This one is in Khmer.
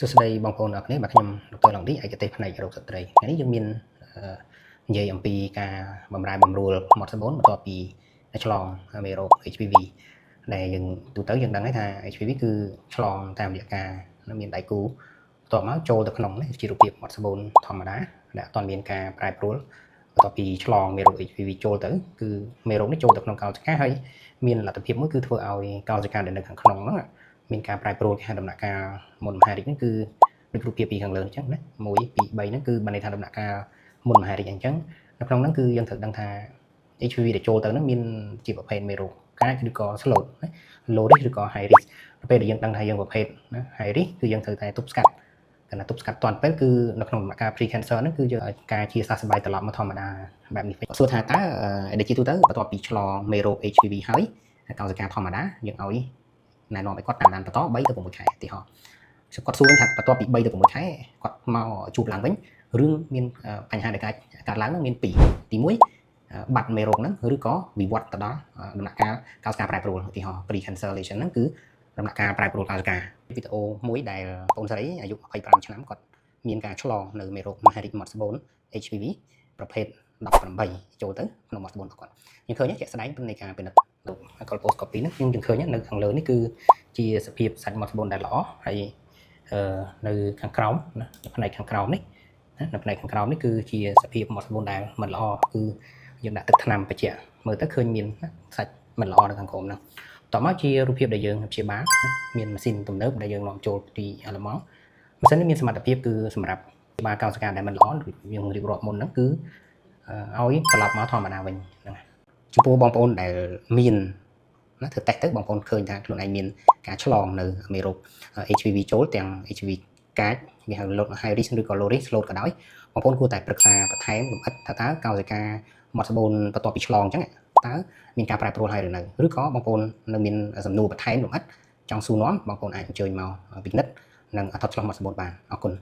សួស្តីបងប្អូនអរគ្នាបាទខ្ញុំដុកទ័រឡុងឌីឯកទេសផ្នែករោគស្ត្រីថ្ងៃនេះយើងមាននិយាយអំពីការបម្រែបម្រួលមាត់សាប៊ូនបន្ទាប់ពីឆ្លងមេរោគ HPV ដែលយើងទូទៅយើងដឹងហើយថា HPV គឺឆ្លងតាមរយៈការមានដៃគូបន្ទាប់មកចូលទៅក្នុងនេះជារូបភាពមាត់សាប៊ូនធម្មតាដែលអត់ទាន់មានការប្រែប្រួលបន្ទាប់ពីឆ្លងមេរោគ HPV ចូលទៅគឺមេរោគនេះចូលទៅក្នុងកោសិកាហើយមានលទ្ធភាពមួយគឺធ្វើឲ្យកោសិកាដែលនៅខាងក្នុងហ្នឹងមានការប្រែប្រួលគេហៅដំណាក់កាលមុនមហារីកហ្នឹងគឺដូចរូបភាពពីខាងលើអញ្ចឹងណា1 2 3ហ្នឹងគឺបានន័យថាដំណាក់កាលមុនមហារីកអញ្ចឹងនៅក្នុងហ្នឹងគឺយើងត្រូវដឹងថា HPV ដែលចូលទៅហ្នឹងមានជាប្រភេទមេរោគកាចឬក៏ slow ណា low risk ឬក៏ high risk ពេលដែលយើងដឹងថាយើងប្រភេទណា high risk គឺយើងត្រូវតែទប់ស្កាត់តែទប់ស្កាត់តាន់ពេលគឺនៅក្នុងដំណាក់កាល pre cancer ហ្នឹងគឺយើងឲ្យការជាសះស្បើយត្រឡប់មកធម្មតាបែបនេះសួរថាតើដែលជាទូទៅបន្ទាប់ពីឆ្លងមេរោគ HPV ហើយកោសិកាធម្មតាយើងឲ្យណែនាំឲ្យគាត់តាមដានបន្ត3ទៅ6ខែឧទាហរណ៍គាត់សួរថាបន្ទាប់ពី3ទៅ6ខែគាត់មកជួបឡើងវិញរឿងមានបញ្ហាដែលកើតឡើងហ្នឹងមាន2ទី1បាត់មេរោគហ្នឹងឬក៏វិវត្តទៅដល់ដំណាក់កាលកោសិកាប្រែប្រួលឧទាហរណ៍ pre cancer lesion ហ្នឹងគឺដំណាក់កាលប្រែប្រួលកោសិកាវីដេអូមួយដែលបងស្រីអាយុ25ឆ្នាំគាត់មានការឆ្លងនៅមេរោគមហារីកមាត់ស្បូន HPV ប្រភេទ18ចូលទៅក្នុងមាត់ស្បូនរបស់គាត់យើងឃើញជាក់ស្ដែងនៃការពិនិត្យរូប colposcopy នេះយើងឃើញនៅខាងលើនេះគឺជាសភាពសាច់មាត់ស្បូនដែលល្អហើយនៅខាងក្រោមណាផ្នែកខាងក្រោមនេះនៅផ្នែកខាងក្រោមនេះគឺជាសភាពមាត់ស្បូនដែលមិនល្អគឺយើងដាក់ទឹកថ្នាំបញ្ជាក់មើលទៅឃើញមានសាច់មិនល្អនៅខាងក្រោមហ្នឹងតមកជារូបភាពដែលយើងព្យាបាលមានម៉ាស៊ីនទំនើបដែលយើងនាំចូលពីអាល្លឺម៉ង់ម៉ាស៊ីននេះមានសមត្ថភាពគឺសម្រាប់ព្យាបាលកោសិកាដែលមិនល្អយើងរៀបរាប់មុនហ្នឹងគឺឲ្យត្រឡប់មកធម្មតាវិញហ្នឹងចំពោះបងប្អូនដែលមានណាធ្វើតេស្តទៅបងប្អូនឃើញថាខ្លួនឯងមានការឆ្លងនៅមេរោគ HPV ចូលទាំង HPV កាចគេហៅ high risk ឬក៏ low risk ក៏ដោយបងប្អូនគួរតែប្រឹក្សាបន្ថែមលម្អិតថាតើកោសិកាមាត់ស្បូនបន្ទាប់ពីឆ្លងអញ្ចឹងតើមានការប្រែប្រួលហើយឬនៅឬក៏បងប្អូននៅមានសំណួរបន្ថែមលម្អិតចង់សួរនាំបងប្អូនអាចអញ្ជើញមកពិនិត្យនិងអត់ឆ្លងមាត់ស្បូនបានអរគុណ